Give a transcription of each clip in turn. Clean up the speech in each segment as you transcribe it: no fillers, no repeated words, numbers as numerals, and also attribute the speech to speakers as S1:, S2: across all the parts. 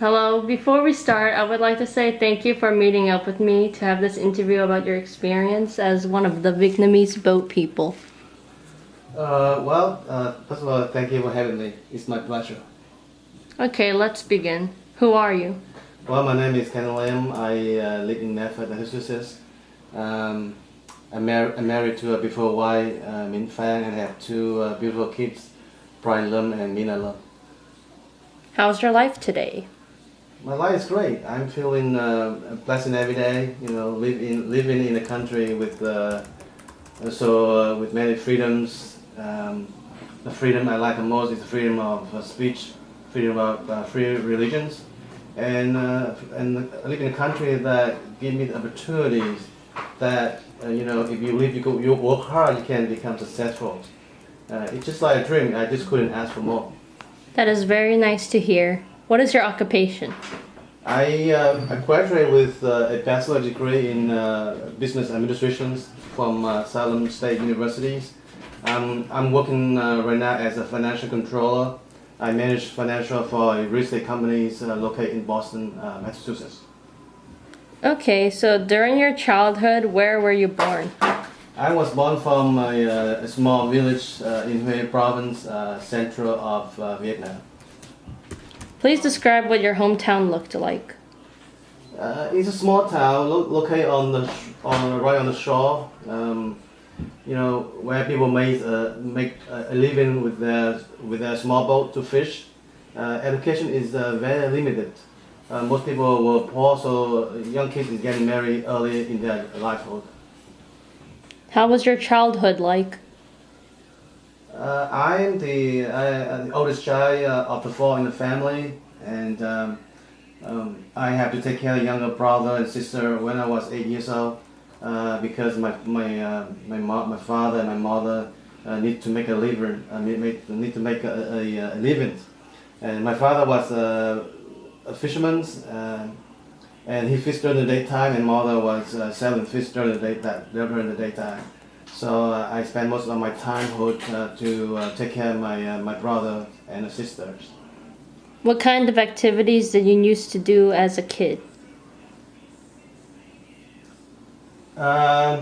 S1: Hello, before we start, I would like to say thank you for meeting up with me to have this interview about your experience as one of the Vietnamese boat people.
S2: First of all, thank you for having me. It's my pleasure.
S1: Okay, let's begin. Who are you?
S2: Well, my name is Ken Lim. I live in Medford, Massachusetts. Um, I'm married to a beautiful wife, Min Phan, and have two beautiful kids, Brian Lim and Mina Lim.
S1: How's your life today?
S2: My life is great. I'm feeling blessed every day. Living in a country with with many freedoms. The freedom I like the most is the freedom of speech, freedom of free religions, and I live in a country that give me the opportunities that if you work hard, you can become successful. It's just like a dream. I just couldn't ask for more.
S1: That is very nice to hear. What is your occupation?
S2: I graduated with a bachelor degree in business administration from Salem State Universities. I'm working right now as a financial controller. I manage financial for real estate companies located in Boston, Massachusetts.
S1: Okay, so during your childhood, where were you born?
S2: I was born from a small village in Hue province, central of Vietnam.
S1: Please describe what your hometown looked like.
S2: It's a small town located right on the shore. Where people make a living with their small boat to fish. Education is very limited. Most people were poor, so young kids is getting married early in their lifehood.
S1: How was your childhood like?
S2: I am the oldest child of the four in the family, and I have to take care of younger brother and sister when I was 8 years old, because my father and my mother need to make a living, need to make a living, and my father was a fisherman, and he fished during the daytime, and mother was selling fish during the daytime. So I spend most of my time to take care of my brother and sisters.
S1: What kind of activities did you used to do as a kid?
S2: Like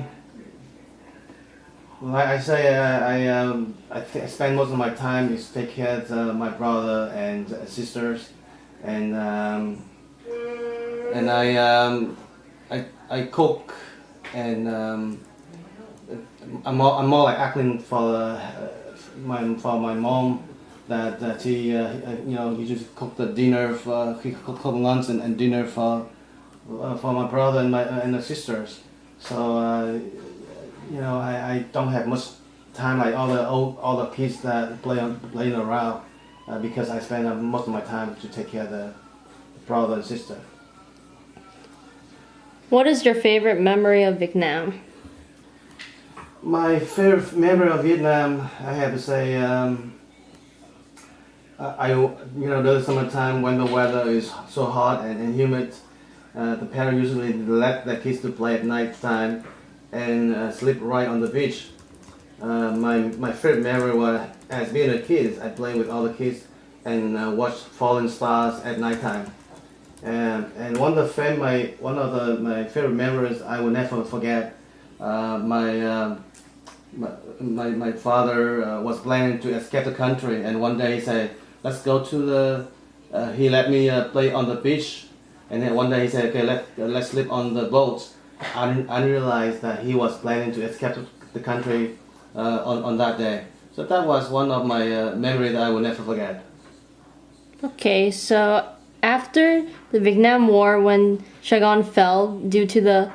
S2: I say, I spend most of my time is take care of my brother and sisters, and I cook, and I'm more like acting for my mom, that he just cook the dinner he cook lunch and dinner for my brother and the sisters. So I don't have much time like all the kids that playing around, because I spend most of my time to take care of the brother and sister.
S1: What is your favorite memory of Vietnam?
S2: My favorite memory of Vietnam, I have to say, there's summertime when the weather is so hot and humid. The parents usually let their kids to play at night time and sleep right on the beach. My favorite memory was, as being a kid, I played with other kids and watched falling stars at night time. And my favorite memories I will never forget. My father was planning to escape the country, and one day he said, "Let's go to the." He let me play on the beach, and then one day he said, "Okay, let's sleep on the boat." I realized that he was planning to escape the country on that day. So that was one of my memories that I will never forget.
S1: Okay, so after the Vietnam War, when Saigon fell due to the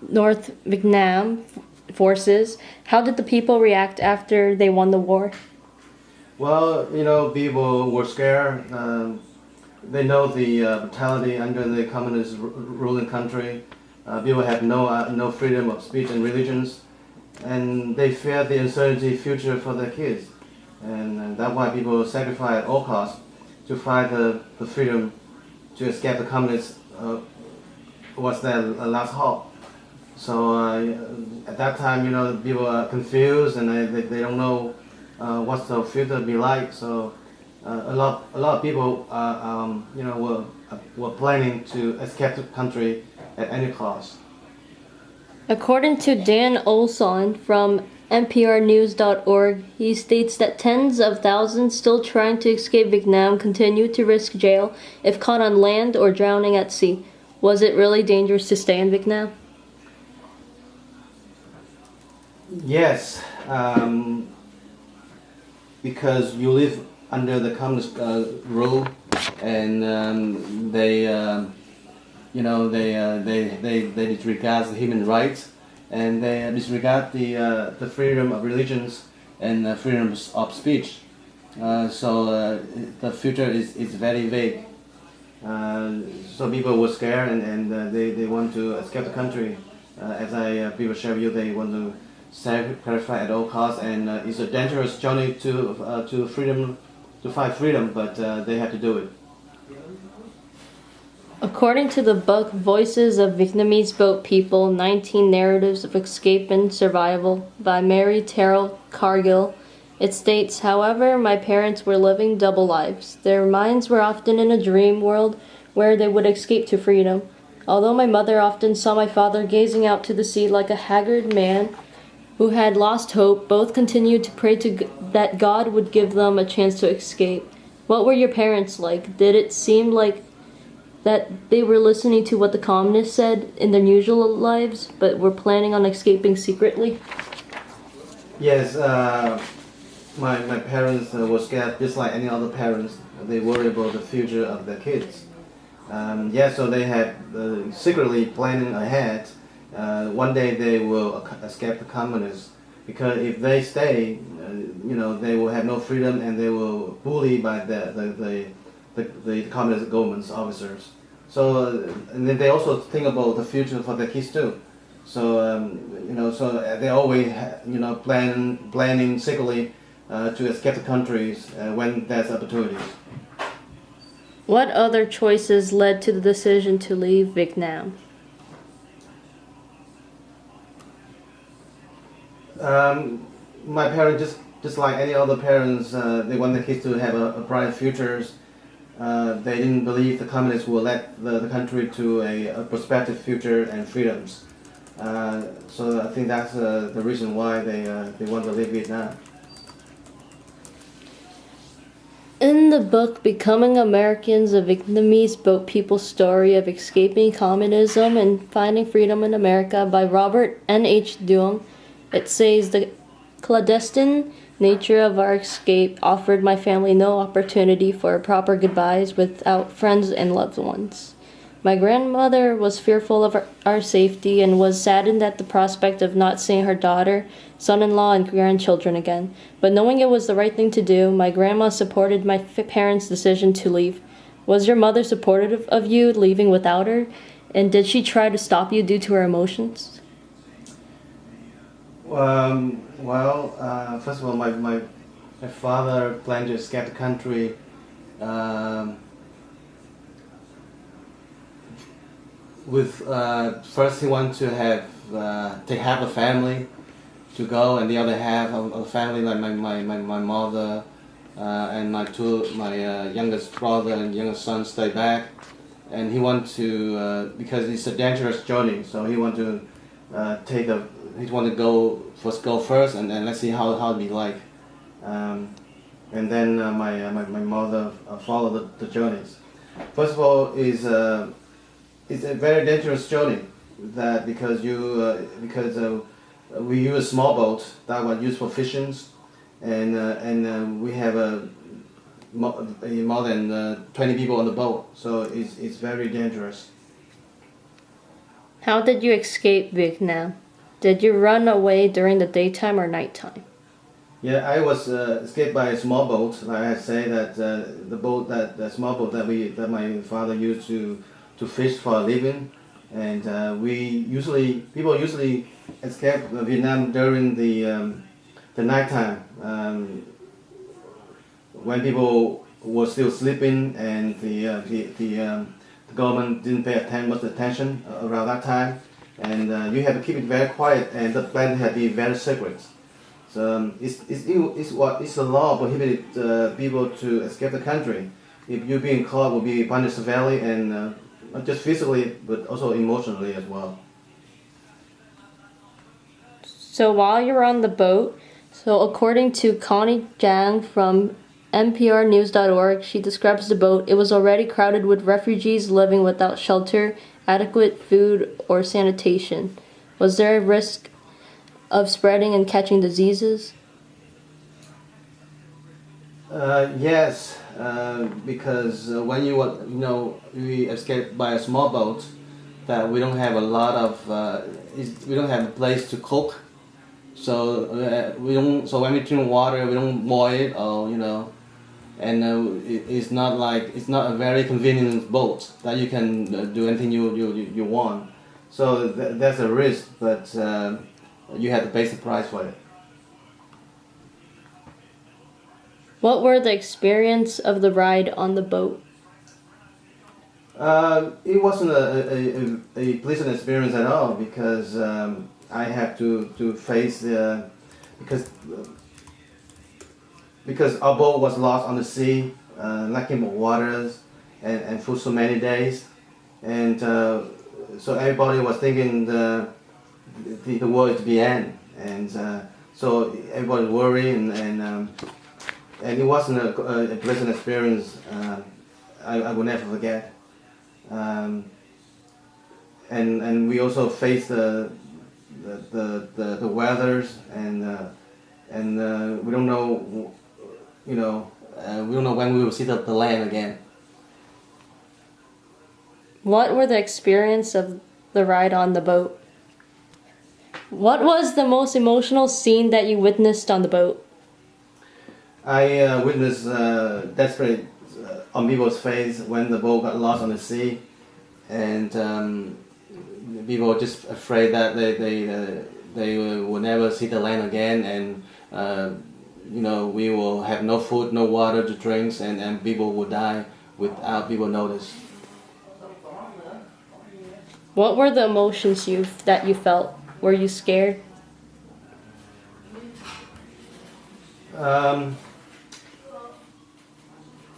S1: North Vietnam forces, how did the people react after they won the war?
S2: Well, people were scared. They know the brutality under the communist ruling country. People have no freedom of speech and religions, and they fear the uncertainty future for their kids, and that's why people sacrifice at all costs to fight the freedom to escape the communists. Was their last hope. So at that time, people are confused, and they don't know what's the future be like. So a lot of people were planning to escape the country at any cost.
S1: According to Dan Olson from NPRnews.org, he states that tens of thousands still trying to escape Vietnam continue to risk jail if caught on land or drowning at sea. Was it really dangerous to stay in Vietnam?
S2: Yes, because you live under the communist rule, and they disregard the human rights, and they disregard the freedom of religions and the freedom of speech. So the future is very vague. So people were scared, and they want to escape the country. As I people share with you, they want to sacrifice at all costs, and it's a dangerous journey to freedom, to find freedom, but they have to do it.
S1: According to the book Voices of Vietnamese Boat People, 19 Narratives of Escape and Survival by Mary Terrell Cargill, it states, however, my parents were living double lives. Their minds were often in a dream world where they would escape to freedom. Although my mother often saw my father gazing out to the sea like a haggard man who had lost hope, both continued to pray that God would give them a chance to escape. What were your parents like? Did it seem like that they were listening to what the communists said in their usual lives, but were planning on escaping secretly?
S2: Yes, my parents were scared just like any other parents. They worry about the future of their kids. So they had secretly planning ahead. One day they will escape the communists, because if they stay, they will have no freedom, and they will bully by the communist government's officers. So and then they also think about the future for their kids too. So so they always planning secretly to escape the countries when there's opportunities.
S1: What other choices led to the decision to leave Vietnam?
S2: My parents, just like any other parents, they want their kids to have a bright futures. They didn't believe the communists will let the country to a prospective future and freedoms. So I think that's the reason why they want to leave Vietnam.
S1: In the book Becoming Americans, a Vietnamese boat people's story of escaping communism and finding freedom in America by Robert N.H. Duong, it says the clandestine nature of our escape offered my family no opportunity for proper goodbyes without friends and loved ones. My grandmother was fearful of our safety and was saddened at the prospect of not seeing her daughter, son-in-law, and grandchildren again. But knowing it was the right thing to do, my grandma supported my parents' decision to leave. Was your mother supportive of you leaving without her? And did she try to stop you due to her emotions?
S2: First of all, my father planned to escape the country. First he wanted to take half the family to go, and the other half of the family, like my mother and my youngest brother and youngest son, stay back. And he wanted to because it's a dangerous journey, so he wanted to go first, and then let's see how it'll be like. And then my mother followed the journeys. First of all, it's a very dangerous journey, that because we use a small boat that was used for fishing, and we have more than 20 people on the boat, so it's very dangerous.
S1: How did you escape Vietnam? Did you run away during the daytime or nighttime?
S2: Yeah, I was escaped by a small boat. Like I say, that the small boat that my father used to fish for a living, and people usually escape Vietnam during the nighttime, when people were still sleeping, and the government didn't pay much attention around that time, and you have to keep it very quiet, and the plan had to be very secret. it's a law prohibited people to escape the country. If you're being caught, will be punished severely, and not just physically but also emotionally as well.
S1: So while you were on the boat, so according to Connie Jang from NPRnews.org, she describes the boat. It was already crowded with refugees living without shelter, adequate food, or sanitation. Was there a risk of spreading and catching diseases?
S2: Yes, because when we escape by a small boat, that we don't have a lot of we don't have a place to cook. So we don't. So when we drink water, we don't boil it, or and it's not like it's not a very convenient boat that you can do anything you want. So that's a risk, but you have to pay the price for it.
S1: What were the experience of the ride on the boat?
S2: It wasn't a pleasant experience at all because I had to face because because our boat was lost on the sea, lacking of waters and for so many days, and so everybody was thinking the world is the end, and so everybody was worried, and it wasn't a pleasant experience. I will never forget. And we also faced the weathers, and we don't know, we don't know when we will see the land again.
S1: What were the experience of the ride on the boat? What was the most emotional scene that you witnessed on the boat?
S2: I witnessed desperate on people's face when the boat got lost on the sea, and people were just afraid that they will never see the land again, and we will have no food, no water to drink, and people will die without people notice.
S1: What were the emotions that you felt? Were you scared?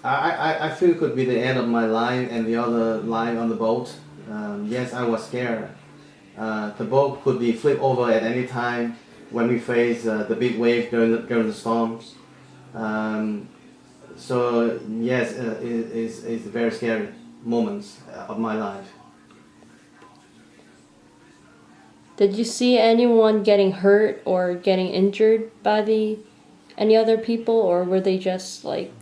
S2: I feel it could be the end of my life and the other life on the boat. Yes, I was scared. The boat could be flipped over at any time when we face the big wave during the storms. So yes, it's very scary moments of my life.
S1: Did you see anyone getting hurt or getting injured by any other people, or were they just like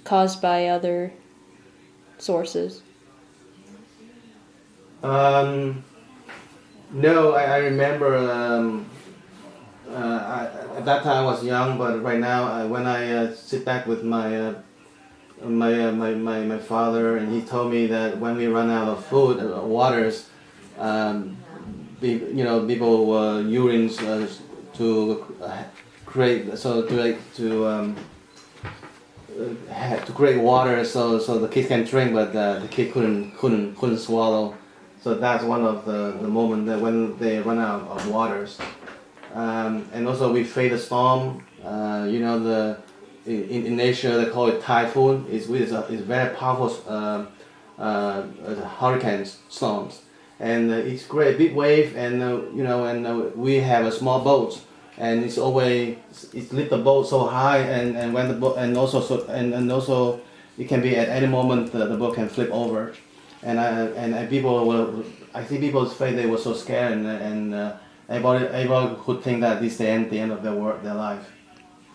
S1: caused by other sources?
S2: No, I remember at that time I was young, but right now when I sit back with my father, and he told me that when we run out of food, waters, people urines to create to create water so the kids can drink, but the kid couldn't swallow. So that's one of the moment that when they run out of waters. And also we face a storm. In Asia they call it typhoon. It's very powerful hurricane storms, and it's great big wave, and we have a small boat, and it's lift the boat so high, and when the boat and also it can be at any moment the boat can flip over, and people were, I see people's face, they were so scared, and everybody could think that this is the end of their life.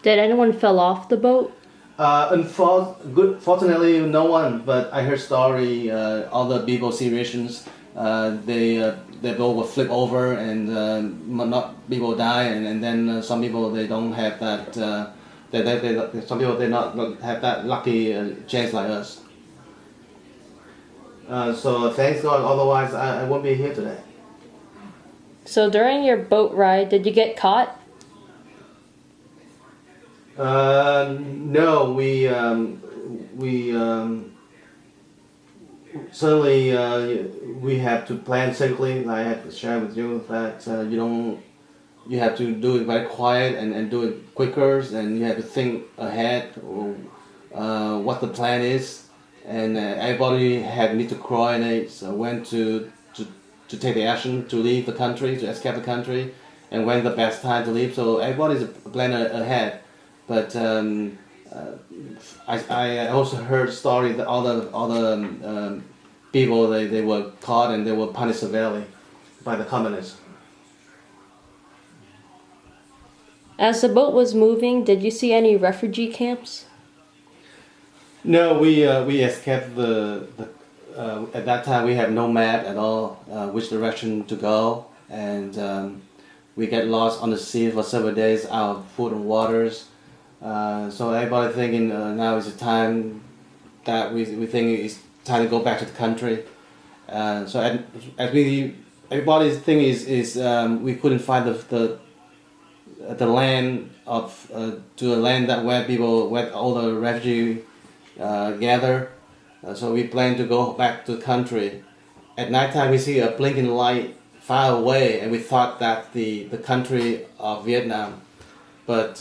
S1: Did anyone fell off the boat?
S2: Fortunately, no one. But I heard story. Other people situations. The boat will flip over, and not people die, and then some people they don't have that. Some people they not have that lucky chance like us. So thanks God. Otherwise, I won't be here today.
S1: So during your boat ride, did you get caught?
S2: No, we certainly we have to plan safely. I have to share with you that you have to do it very quiet and do it quicker, and you have to think ahead what the plan is, and everybody had need to coordinate when to take the action to leave the country, to escape the country, and when the best time to leave. So everybody's planning ahead. But I also heard story that all the people they were caught and they were punished severely by the communists.
S1: As the boat was moving, did you see any refugee camps?
S2: No, we escaped the at that time we have no map at all which direction to go, and we get lost on the sea for several days out of food and waters. So everybody thinking now is the time that we think it's time to go back to the country. So as we everybody's thing is we couldn't find the land of to a land that where all the refugees gather. So we plan to go back to the country. At night time we see a blinking light far away, and we thought that the country of Vietnam. But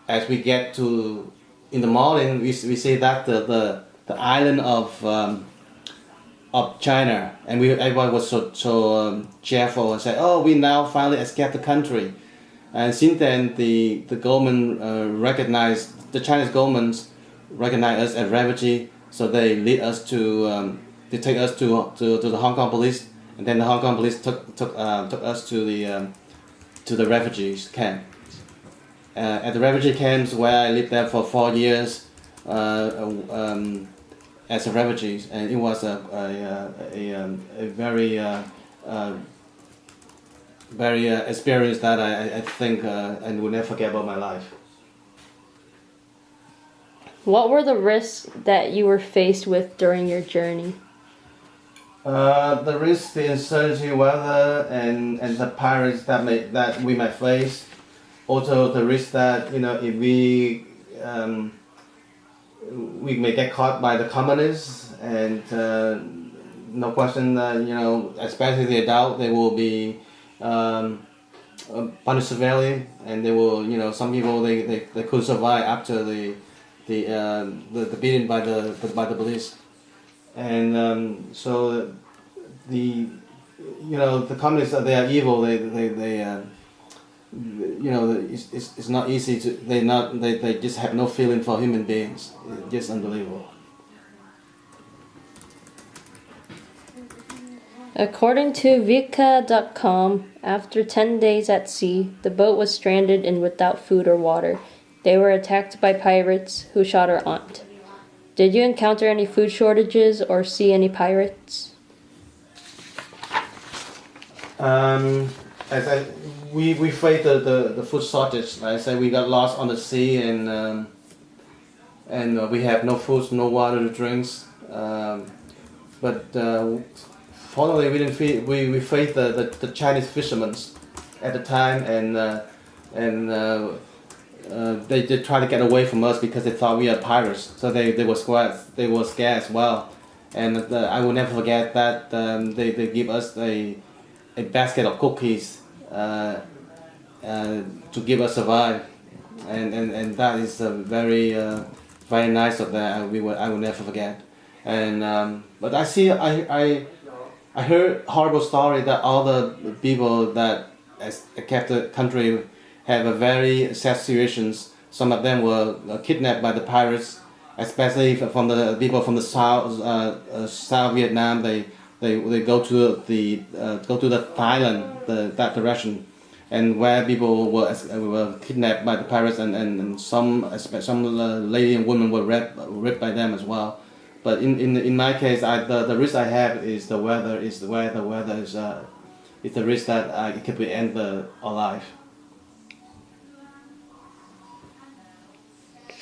S2: as we get to in the morning, we see that the island of China, and everyone was so cheerful and said, "Oh, we now finally escaped the country." And since then, the government recognized the Chinese government recognized us as refugee, so they lead us to they take us to the Hong Kong police, and then the Hong Kong police took us to the refugees camp. At the refugee camps where I lived there for 4 years as a refugee, and it was a very experience that I think I will never forget about my life.
S1: What were the risks that you were faced with during your journey?
S2: The risk, the uncertainty, weather, and the pirates that we might face. Also, the risk that if we may get caught by the communists, and no question that especially the adult, they will be punished severely, and they will some people they could survive after the beating by the police, and so the the communists they are evil. It's not easy to they just have no feeling for human beings. It's just unbelievable.
S1: According to Vika.com, after 10 days at sea, the boat was stranded and without food or water. They were attacked by pirates who shot our aunt. Did you encounter any food shortages or see any pirates?
S2: We faced the food shortage. Like I said, we got lost on the sea, and we have no food, no water to drink. But fortunately, we faced the Chinese fishermen at the time, and they did try to get away from us because they thought we are pirates. So they were scared as well. And I will never forget that they give us a basket of cookies to give us survive, and that is very very nice of that. I will never forget. And but I heard horrible story that all the people that kept the country have a very sad situations. Some of them were kidnapped by the pirates, especially from the people from the South Vietnam. They go to the Thailand, that direction, and where people were kidnapped by the pirates, and some lady and women were raped by them as well. But in my case, the risk I have is the weather. Is the weather is the risk that it could end our life.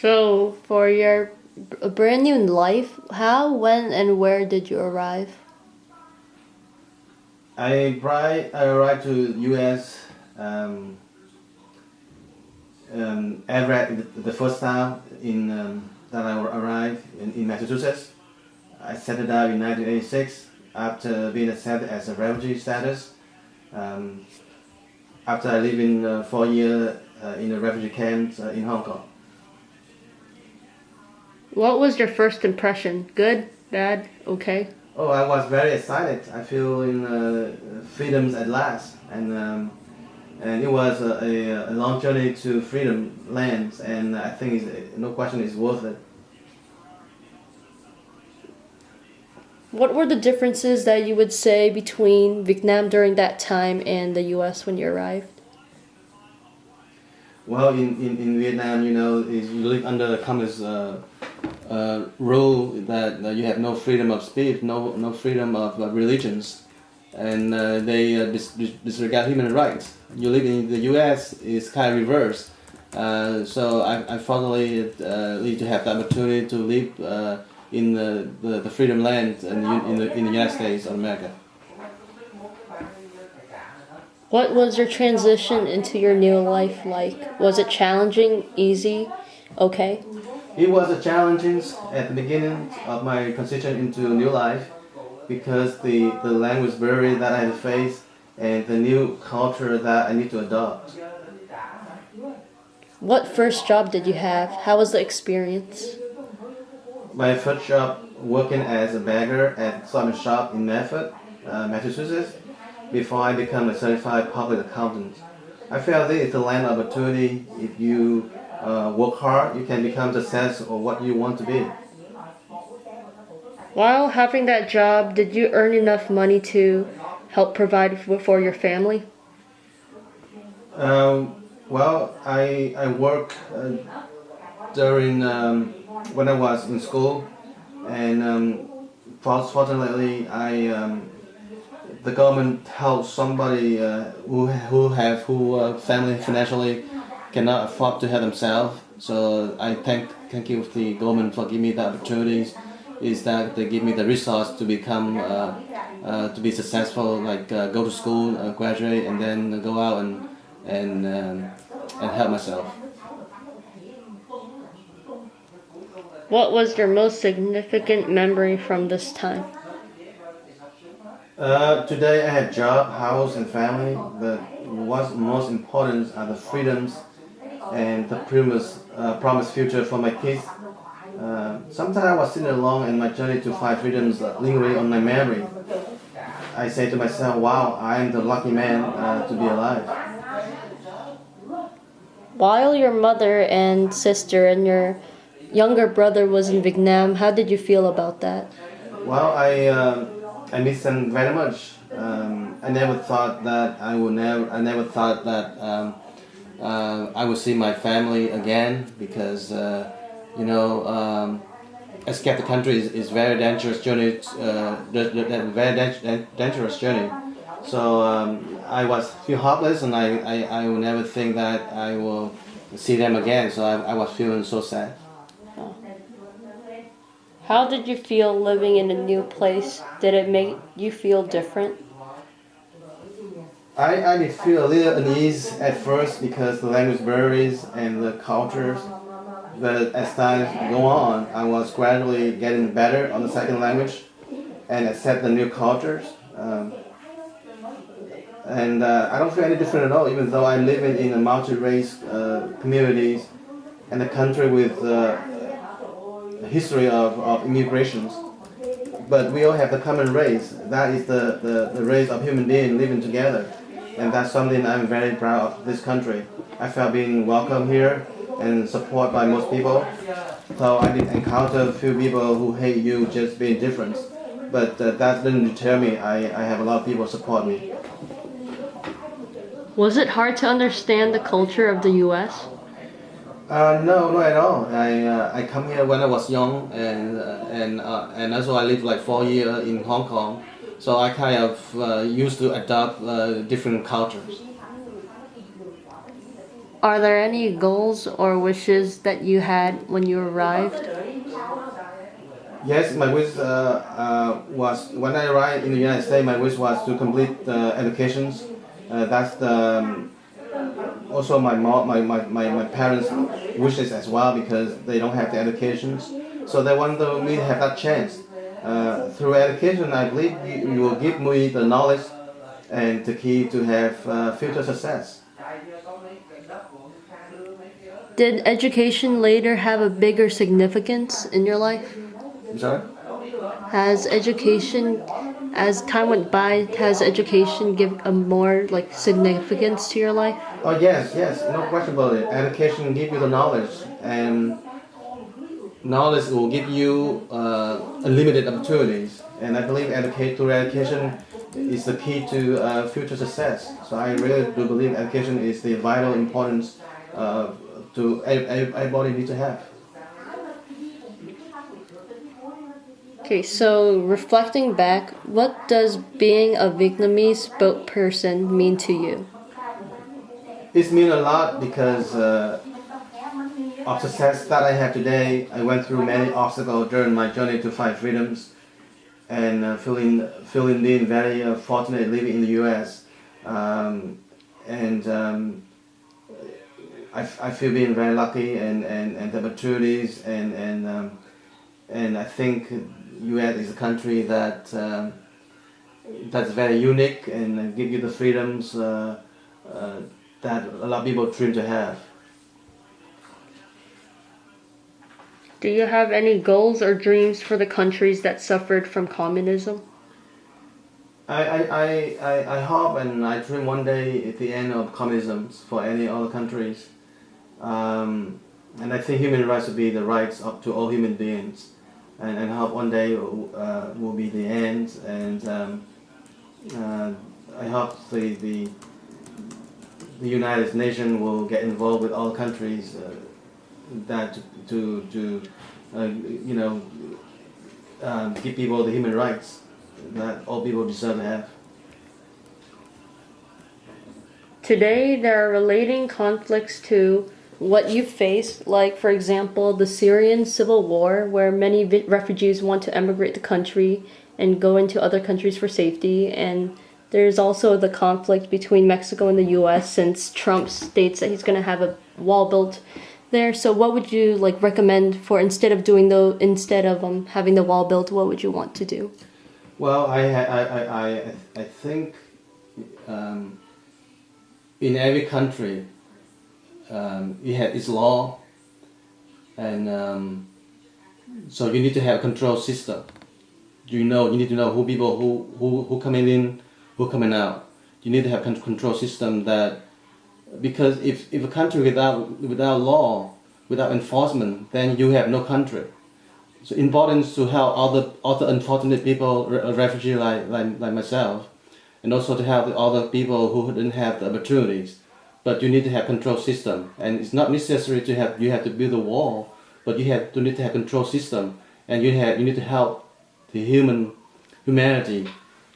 S1: So, for your brand new life, how, when, and where did you arrive?
S2: I arrived to U.S. The first time that I arrived in Massachusetts. I settled down in 1986 after being accepted as a refugee status. after I live in 4 years in a refugee camp in Hong Kong.
S1: What was your first impression? Good, bad, okay?
S2: Oh, I was very excited. I feel in freedoms at last, and it was a long journey to freedom lands, and I think no question it's worth it.
S1: What were the differences that you would say between Vietnam during that time and the US when you arrived?
S2: Well, in Vietnam, you know, you live under the communist rule that you have no freedom of speech, no freedom of religions, and they disregard human rights. You live in the U.S. is kind of reverse. So I finally need to have the opportunity to live in the freedom land in the United States of America.
S1: What was your transition into your new life like? Was it challenging, easy, okay?
S2: It was a challenging at the beginning of my transition into new life because the language barrier that I had to face and the new culture that I need to adopt.
S1: What first job did you have? How was the experience?
S2: My first job working as a bagger at Simon Shop in Medford, Massachusetts, before I become a certified public accountant. I felt this is the land of opportunity. If you work hard, you can become successful or what you want to be.
S1: While having that job, did you earn enough money to help provide for your family?
S2: Well, I work during when I was in school, and fortunately, the government helps somebody who family financially cannot afford to help themselves. So I thank you the government for giving me the opportunities. Is that they give me the resource to become to be successful, like go to school, graduate, and then go out and help myself.
S1: What was your most significant memory from this time?
S2: Today I have job, house, and family, but what's most important are the freedoms and the promised future for my kids. Sometimes I was sitting alone and my journey to find freedoms lingering on my memory. I say to myself, wow, I am the lucky man to be alive.
S1: While your mother and sister and your younger brother was in Vietnam, how did you feel about that?
S2: Well, I miss them very much. I never thought that I never thought that I would see my family again because escape the country is very dangerous journey. Dangerous journey. So I was feel hopeless, and I will never think that I will see them again. So I was feeling so sad.
S1: How did you feel living in a new place? Did it make you feel different?
S2: I did feel a little unease at first because the language barriers and the cultures. But as time go on, I was gradually getting better on the second language and accept the new cultures. And I don't feel any different at all, even though I'm living in a multi-race communities and a country with a history of immigrations. But we all have the common race. That is the race of human beings living together. And that's something I'm very proud of this country. I felt being welcome here and supported by most people. So I did encounter a few people who hate you just being different. But that didn't deter me. I have a lot of people support me.
S1: Was it hard to understand the culture of the U.S.?
S2: No, not at all. I come here when I was young, and also I lived like 4 years in Hong Kong, so I kind of used to adopt different cultures.
S1: Are there any goals or wishes that you had when you arrived?
S2: Yes, my wish was when I arrived in the United States. My wish was to complete educations. That's the also my parents' wishes as well because they don't have the educations, so they want me to have that chance. Through education, I believe you will give me the knowledge and the key to have future success.
S1: Did education later have a bigger significance in your life?
S2: I'm sorry?
S1: Has education, as time went by, has education give a more like significance to your life?
S2: Oh yes, yes, no question about it. Education give you the knowledge, and knowledge will give you unlimited opportunities. And I believe through education is the key to future success. So I really do believe education is the vital importance to everybody need to have.
S1: Okay, so reflecting back, what does being a Vietnamese boat person mean to you?
S2: It's mean a lot because of success that I have today. I went through many obstacles during my journey to find freedoms, and feeling being very fortunate living in the U.S. And I feel being very lucky and the opportunities and I think U.S. is a country that that's very unique and give you the freedoms that a lot of people dream to have.
S1: Do you have any goals or dreams for the countries that suffered from communism?
S2: I hope and I dream one day at the end of communism for any other countries. And I think human rights will be the rights up to all human beings. And I hope one day will be the end. And I hope the United Nations will get involved with all countries that to give people the human rights that all people deserve to have.
S1: Today, there are relating conflicts to what you face, like, for example, the Syrian civil war, where many refugees want to emigrate the country and go into other countries for safety. And there's also the conflict between Mexico and the U.S. since Trump states that he's going to have a wall built there. So what would you recommend for instead of having the wall built, what would you want to do?
S2: Well, I think in every country it has its law, and so you need to have a control system. You need to know who people who coming in, who coming out. You need to have control system that, because if a country without law, without enforcement, then you have no country. So important to help other unfortunate people, refugees like myself, and also to help the other people who didn't have the opportunities. But you need to have control system, and it's not necessary to have to build a wall, but you need to have control system, and you need to help the humanity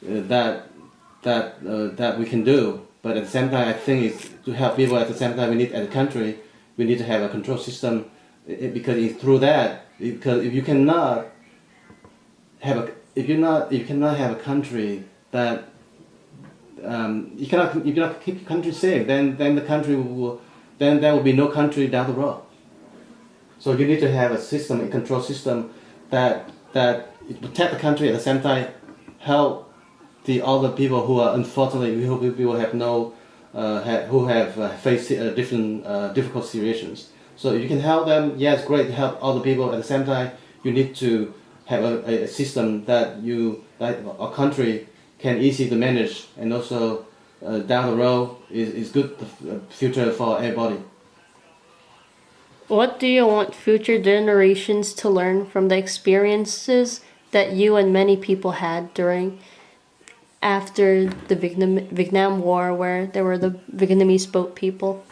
S2: that we can do. But at the same time, I think it's to help people. At the same time, as a country, we need to have a control system, because it's through that. Because if you cannot have a country that you cannot keep the country safe, then the country then there will be no country down the road. So you need to have a system, a control system that protect the country, at the same time help the other people who are unfortunately who have no who have faced different difficult situations. So if you can help them, yes, great, help other people. At the same time, you need to have a system that a country can easily to manage, and also down the road is good future for everybody.
S1: What do you want future generations to learn from the experiences that you and many people had after the Vietnam War, where there were the Vietnamese boat people?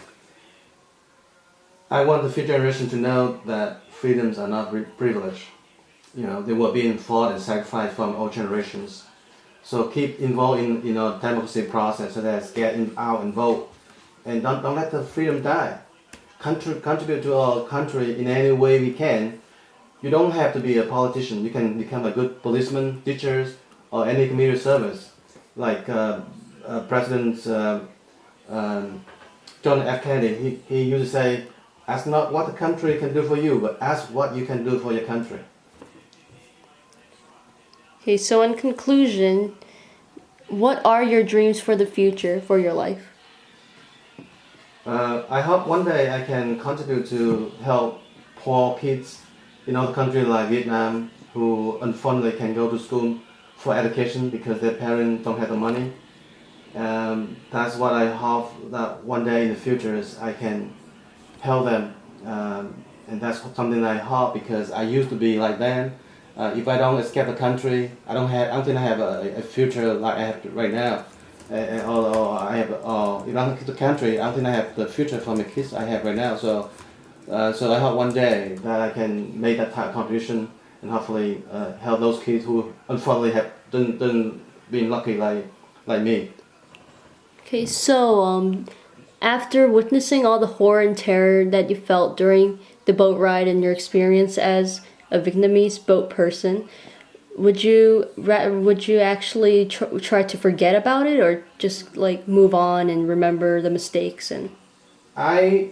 S2: I want the future generation to know that freedoms are not privilege. They were being fought and sacrificed from all generations. So keep involved in democracy process, such as get out and vote, and don't let the freedom die. Contribute to our country in any way we can. You don't have to be a politician. You can become a good policeman, teachers, or any community service. Like President John F. Kennedy, he used to say, "Ask not what the country can do for you, but ask what you can do for your country."
S1: Okay, so in conclusion, What are your dreams for the future, for your life?
S2: I hope one day I can contribute to help poor kids in other countries like Vietnam who unfortunately can go to school for education because their parents don't have the money. That's what I hope that one day in the future is I can help them. And that's something I hope because I used to be like them. If I don't escape the country, I don't think I have a future like I have right now. Or I have, if I don't keep the country, I don't think I have the future for my kids I have right now. So I hope one day that I can make that type of contribution and hopefully help those kids who unfortunately have didn't been lucky like me.
S1: Okay, so after witnessing all the horror and terror that you felt during the boat ride and your experience as a Vietnamese boat person, would you actually try to forget about it or just like move on and remember the mistakes and
S2: I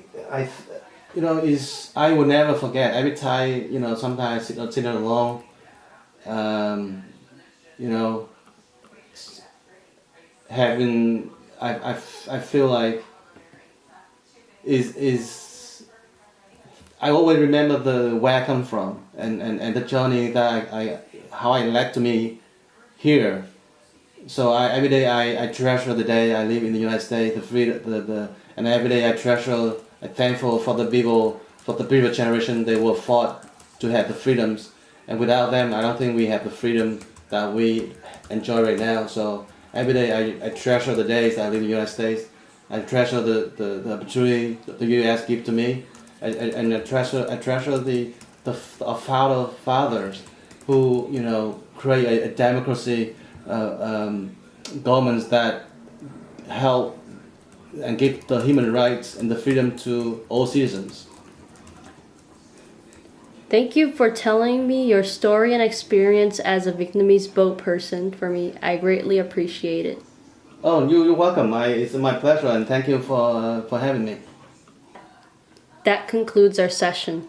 S2: is I will never forget. Every time, sometimes sit alone, um, you know, having I feel like is I always remember the where I come from and the journey that I how I led to me here. So every day I treasure the day I live in the United States, the freedom, and every day I treasure, I'm thankful for the people, for the previous generation. They were fought to have the freedoms, and without them, I don't think we have the freedom that we enjoy right now. So every day I treasure the days I live in the United States. I treasure the opportunity the U.S. give to me, and I treasure the fathers who create a democracy, governments that help and give the human rights and the freedom to all citizens.
S1: thank you for telling me your story and experience as a Vietnamese boat person for me. I greatly appreciate it.
S2: Oh, you're welcome. It's my pleasure, and thank you for having me.
S1: That concludes our session.